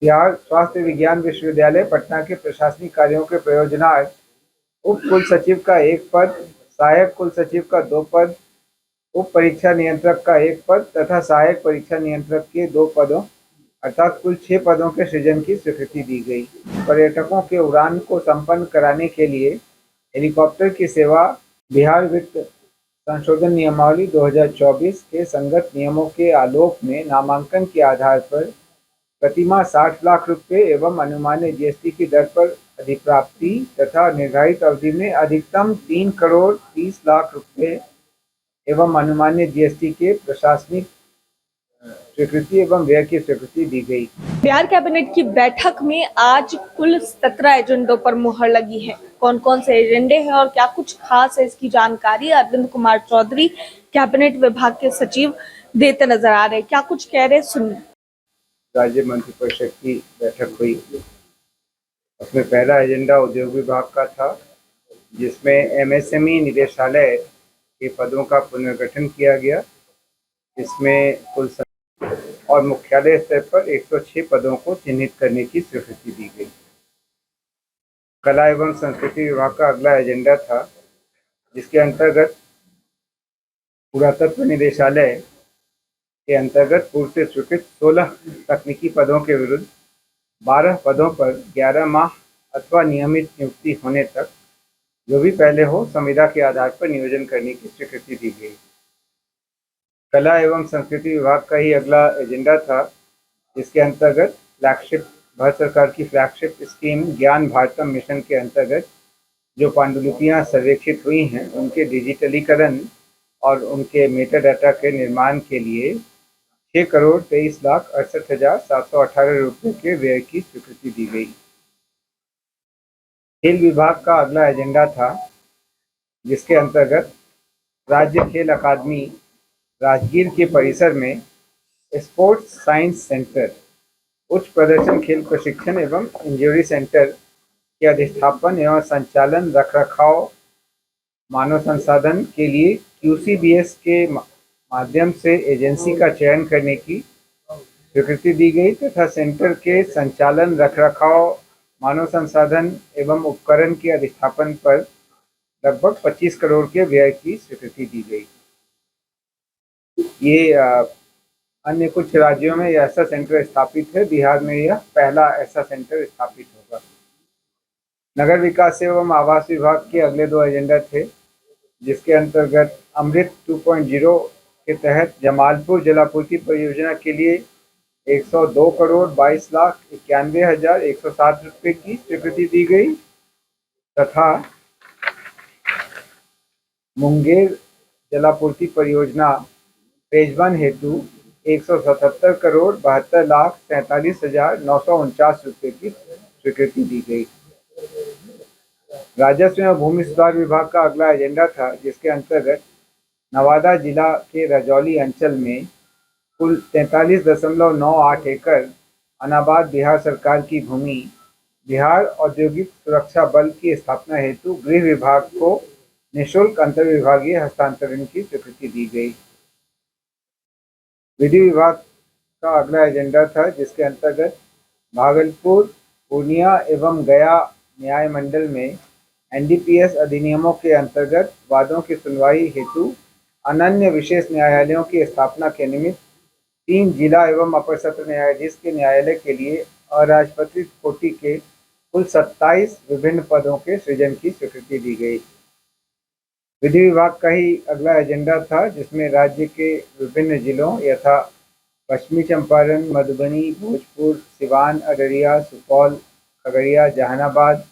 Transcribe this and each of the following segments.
बिहार स्वास्थ्य विज्ञान विश्वविद्यालय पटना के प्रशासनिक कार्यों के प्रयोजनार्थ उप कुल सचिव का एक पद, सहायक कुल सचिव का 2 पद, उप परीक्षा नियंत्रक का 1 पद तथा सहायक परीक्षा नियंत्रक के 2 पदों अर्थात कुल 6 पदों के सृजन की स्वीकृति दी गई। पर्यटकों के उड़ान को संपन्न कराने के लिए हेलीकॉप्टर की सेवा बिहार वित्त संशोधन नियमावली 2024 के संगत नियमों के आलोक में नामांकन के आधार पर प्रतिमाह 60 लाख रुपए एवं अनुमानित जीएसटी की दर पर अधिप्राप्ति तथा निर्धारित अवधि में अधिकतम 3 करोड़ 30 लाख रुपए एवं अनुमानित जीएसटी के प्रशासनिक स्वीकृति एवं व्यय की स्वीकृति दी गई। बिहार कैबिनेट की बैठक में आज कुल 17 एजेंडों पर मुहर लगी है। कौन कौन से एजेंडे हैं और क्या कुछ खास है, इसकी जानकारी अरविंद कुमार चौधरी कैबिनेट विभाग के सचिव देते नजर आ रहे हैं। क्या कुछ कह रहे, सुनिए। राज्य मंत्रिपरिषद की बैठक हुई, उसमें पहला एजेंडा उद्योग विभाग का था, जिसमें एमएसएमई निदेशालय के पदों का पुनर्गठन किया गया। इसमें कुल और मुख्यालय स्तर पर 106 पदों को चिन्हित करने की स्वीकृति दी गई। कला एवं संस्कृति विभाग का अगला एजेंडा था, जिसके अंतर्गत पुरातत्व निदेशालय के अंतर्गत पूर्व से स्वीकृत 16 तकनीकी पदों के विरुद्ध 12 पदों पर 11 माह अथवा नियमित नियुक्ति होने तक जो भी पहले हो संविदा के आधार पर नियोजन करने की स्वीकृति दी गई। कला एवं संस्कृति विभाग का ही अगला एजेंडा था, जिसके अंतर्गत फ्लैगशिप भारत सरकार की फ्लैगशिप स्कीम ज्ञान भारतम मिशन के अंतर्गत जो पांडुलिपियां सर्वेक्षित हुई हैं उनके डिजिटलीकरण और उनके मेटा डाटा के निर्माण के लिए 6 करोड़ 23 लाख 68,718 रुपये के व्यय की स्वीकृति दी गई। खेल विभाग का अगला एजेंडा था, जिसके अंतर्गत राज्य खेल अकादमी राजगीर के परिसर में स्पोर्ट्स साइंस सेंटर, उच्च प्रदर्शन खेल प्रशिक्षण एवं इंजरी सेंटर के अधिष्ठापन एवं संचालन रखरखाव मानव संसाधन के लिए QCBS के माध्यम से एजेंसी का चयन करने की स्वीकृति दी गई तथा सेंटर के संचालन रखरखाव मानव संसाधन एवं उपकरण के अधिष्ठापन पर लगभग 25 करोड़ के व्यय की स्वीकृति दी गई। ये अन्य कुछ राज्यों में यह ऐसा सेंटर स्थापित है, बिहार में यह पहला ऐसा सेंटर स्थापित होगा। नगर विकास एवं आवास विभाग के अगले 2 एजेंडा थे, जिसके अंतर्गत अमृत 2.0 के तहत जमालपुर जलापूर्ति परियोजना के लिए 102 करोड़ 22 लाख 91,107 रुपये की स्वीकृति दी गई तथा मुंगेर जलापूर्ति परियोजना फेज 1 हेतु 177 करोड़ 72 लाख 43,949 रुपये की स्वीकृति दी गई। राजस्व एवं भूमि सुधार विभाग का अगला एजेंडा था, जिसके अंतर्गत नवादा जिला के रजौली अंचल में कुल 43.98 एकड़ अनाबाद बिहार सरकार की भूमि बिहार औद्योगिक सुरक्षा बल की स्थापना हेतु गृह विभाग को निःशुल्क अंतर्विभागीय हस्तांतरण की स्वीकृति दी गई। विधि विभाग का अगला एजेंडा था, जिसके अंतर्गत भागलपुर, पूर्णिया एवं गया न्याय मंडल में NDPS अधिनियमों के अंतर्गत वादों की सुनवाई हेतु अनन्य विशेष न्यायालयों की स्थापना के निमित्त 3 जिला एवं अपर सत्र न्यायाधीश के न्यायालय के लिए अराजपत्रित कोटि के कुल 27 विभिन्न पदों के सृजन की स्वीकृति दी गई। विधि विभाग का ही अगला एजेंडा था, जिसमें राज्य के विभिन्न जिलों यथा पश्चिमी चंपारण, मधुबनी, भोजपुर, सिवान, अररिया, सुपौल, खगड़िया, जहानाबाद,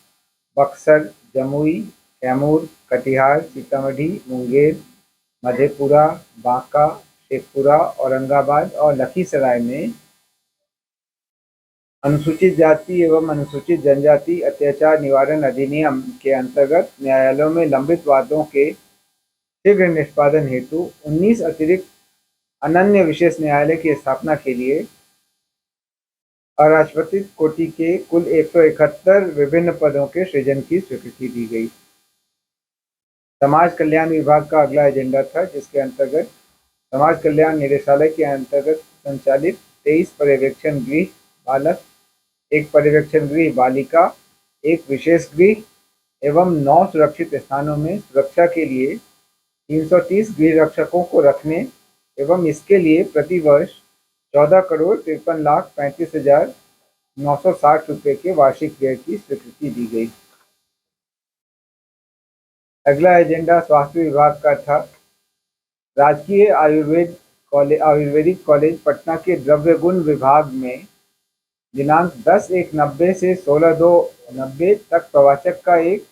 बक्सर, जमुई, कैमूर, कटिहार, सीतामढ़ी, मुंगेर, मधेपुरा, बांका, शेखपुरा, औरंगाबाद और लखीसराय में अनुसूचित जाति एवं अनुसूचित जनजाति अत्याचार निवारण अधिनियम के अंतर्गत न्यायालयों में लंबित वादों के शीघ्र निष्पादन हेतु 19 अतिरिक्त अनन्य विशेष न्यायालय की स्थापना के लिए अराजपत्रित कोटि के कुल 171 विभिन्न पदों के सृजन की स्वीकृति दी गई। समाज कल्याण विभाग का अगला एजेंडा था, जिसके अंतर्गत समाज कल्याण निदेशालय के अंतर्गत संचालित 23 पर्यवेक्षण गृह बालक एक पर्यवेक्षण गृह बालिका, एक विशेष गृह एवं 9 सुरक्षित स्थानों में सुरक्षा के लिए 330 गृह रक्षकों को रखने एवं इसके लिए प्रतिवर्ष 14,53,35,960 रुपये के वार्षिक व्यय की स्वीकृति दी गई। अगला एजेंडा स्वास्थ्य विभाग का था। राजकीय आयुर्वेदिक कॉलेज पटना के द्रव्य गुण विभाग में दिनांक 10/1/90 से 16/2/90 तक प्रवाचक का एक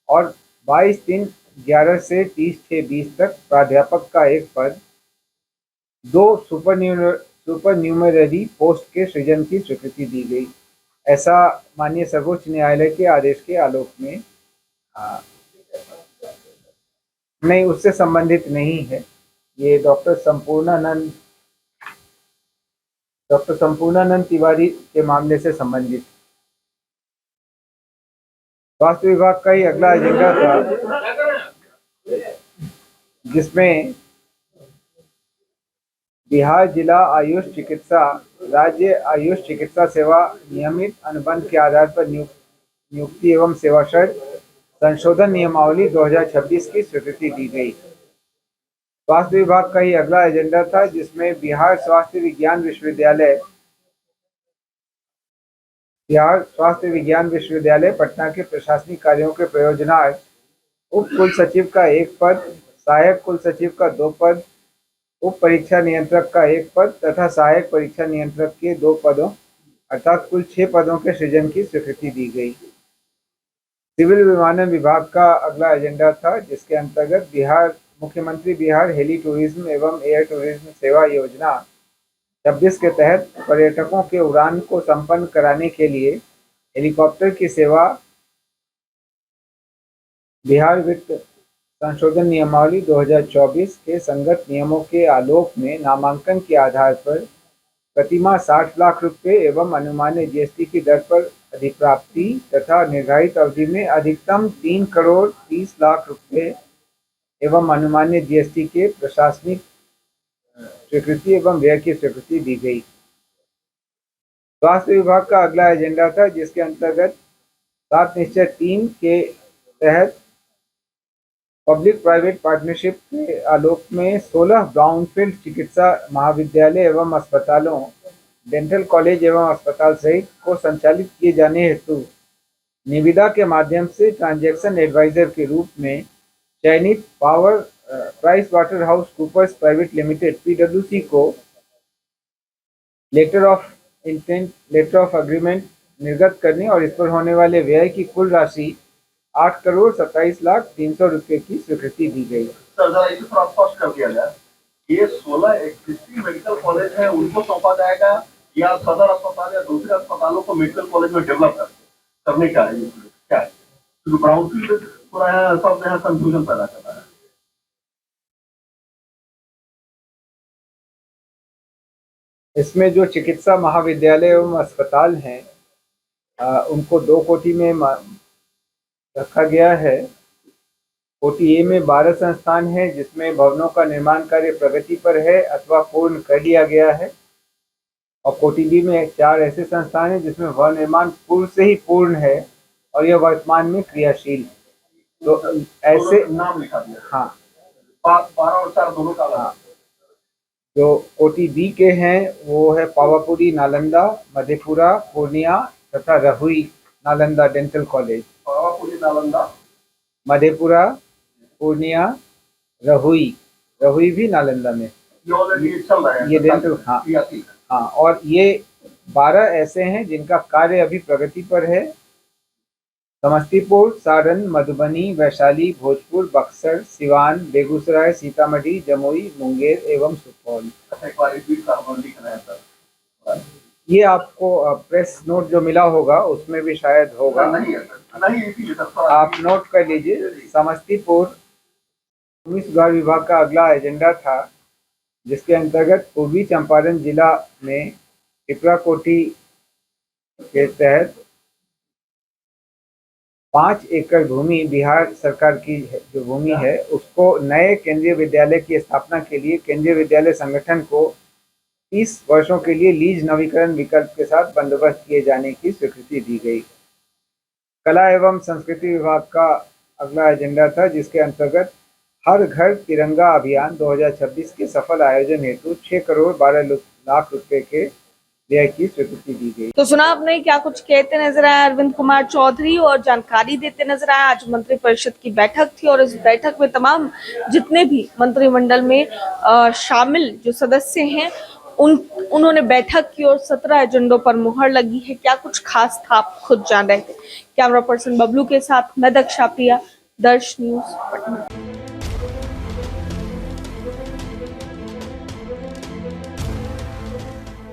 और 22/3/11 से 30/6/20 तक प्राध्यापक का एक पद, 2 सुपरन्यूमररी पोस्ट के सृजन की स्वीकृति दी गई। ऐसा माननीय सर्वोच्च न्यायालय के आदेश के आलोक में नहीं, उससे संबंधित नहीं है। ये डॉक्टर संपूर्णानंद तिवारी के मामले से संबंधित। स्वास्थ्य विभाग का ही अगला एजेंडा था, जिसमें बिहार जिला आयुष चिकित्सा राज्य आयुष चिकित्सा सेवा नियमित अनुबंध के आधार पर नियुक्ति एवं सेवा शर्त संशोधन नियमावली 2026 की स्वीकृति दी गई। स्वास्थ्य विभाग का ही अगला एजेंडा था, जिसमें बिहार स्वास्थ्य विज्ञान विश्वविद्यालय पटना के प्रशासनिक कार्यों के प्रयोजनार्थ उप कुल सचिव का एक पद, सहायक कुल सचिव का 2 पद, उप परीक्षा नियंत्रक का 1 पद तथा सहायक परीक्षा नियंत्रक के 2 पदों अर्थात कुल 6 पदों के सृजन की स्वीकृति दी गई। सिविल विमानन विभाग का अगला एजेंडा था, जिसके अंतर्गत मुख्यमंत्री बिहार हेली टूरिज्म एवं एयर टूरिज्म सेवा योजना 26 के तहत पर्यटकों के उड़ान को संपन्न कराने के लिए हेलीकॉप्टर की सेवा बिहार वित्त संशोधन नियमावली 2024 के संगत नियमों के आलोक में नामांकन के आधार पर प्रतिमाह 60 लाख रुपए एवं अनुमानित जीएसटी की दर पर अधिप्राप्ति तथा निर्धारित अवधि में अधिकतम 3,30,00,000 रुपए एवं अनुमानित जीएसटी के प्रशासनिक स्वीकृति एवं व्यय की स्वीकृति दी गई। स्वास्थ्य विभाग का अगला एजेंडा था, जिसके अंतर्गत 7 निश्चय 3 के तहत पब्लिक प्राइवेट पार्टनरशिप के आलोक में 16 ब्राउनफील्ड चिकित्सा महाविद्यालय एवं अस्पतालों, डेंटल कॉलेज एवं अस्पताल सहित को संचालित किए जाने हेतु निविदा के माध्यम से ट्रांजैक्शन एडवाइजर के रूप में चयनित PricewaterhouseCoopers प्राइवेट लिमिटेड PwC को लेटर ऑफ अग्रीमेंट निर्गत करने और इस पर होने वाले व्यय की कुल राशि 8,27,03,00,000 रुपए की स्वीकृति दी गई। सर जरा इसे थोड़ा स्पष्ट कर दिया जाए, ये 16 एग्जिस्टिंग मेडिकल कॉलेज है उनको सौंपा जाएगा या सदर अस्पताल या दूसरे अस्पतालों को मेडिकल कॉलेज में डेवलप करने का है? क्या है? तो ब्राउनफील्ड पूरा सब यहाँ कंफ्यूजन पैदा करता है। इसमें जो चिकित्सा महाविद्यालय एवं अस्पताल हैं उनको 2 कोटि में रखा गया है। कोटि ए में 12 संस्थान हैं, जिसमें भवनों का निर्माण कार्य प्रगति पर है अथवा पूर्ण कर लिया गया है, और कोटि बी में 4 ऐसे संस्थान हैं जिसमें भवन निर्माण पूर्व से ही पूर्ण है और यह वर्तमान में क्रियाशील। तो ऐसे नाम लिखा दिया। हाँ, 12 और 4 दोनों का। हाँ, जो कोटि बी के हैं वो है पावापुरी नालंदा, मधेपुरा, पूर्णिया तथा रहुई नालंदा डेंटल कॉलेज। पावापुरी नालंदा, मधेपुरा, पूर्णिया, रहुई भी नालंदा में। ये ऑलरेडी चल रहा है। ये डेंटल हाँ, और ये 12 ऐसे हैं जिनका कार्य अभी प्रगति पर है। समस्तीपुर, सारण, मधुबनी, वैशाली, भोजपुर, बक्सर, सिवान, बेगूसराय, सीतामढ़ी, जमुई, मुंगेर एवं सुपौल। ये आपको प्रेस नोट जो मिला होगा उसमें भी शायद होगा, आप नोट कर लीजिए। समस्तीपुर भूमि सुधार विभाग का अगला एजेंडा था, जिसके अंतर्गत पूर्वी चंपारण जिला में पिपरा कोठी के तहत 5 एकड़ भूमि बिहार सरकार की जो भूमि है उसको नए केंद्रीय विद्यालय की स्थापना के लिए केंद्रीय विद्यालय संगठन को 30 वर्षों के लिए लीज नवीकरण विकल्प के साथ बंदोबस्त किए जाने की स्वीकृति दी गई। कला एवं संस्कृति विभाग का अगला एजेंडा था, जिसके अंतर्गत हर घर तिरंगा अभियान 2026 के सफल आयोजन हेतु 6 करोड़ 12 लाख रुपए के व्यय की स्वीकृति दी गई। तो सुना आपने क्या कुछ कहते नजर आए अरविंद कुमार चौधरी और जानकारी देते नजर आए। आज मंत्रिपरिषद की बैठक थी और इस बैठक में तमाम जितने भी मंत्रिमंडल में शामिल जो सदस्य हैं उन्होंने बैठक की और 17 एजेंडों पर मुहर लगी है। क्या कुछ खास था आप खुद जान रहे थे। कैमरा पर्सन बबलू के साथ मैं दक्षा प्रिया, दर्श न्यूज पटना।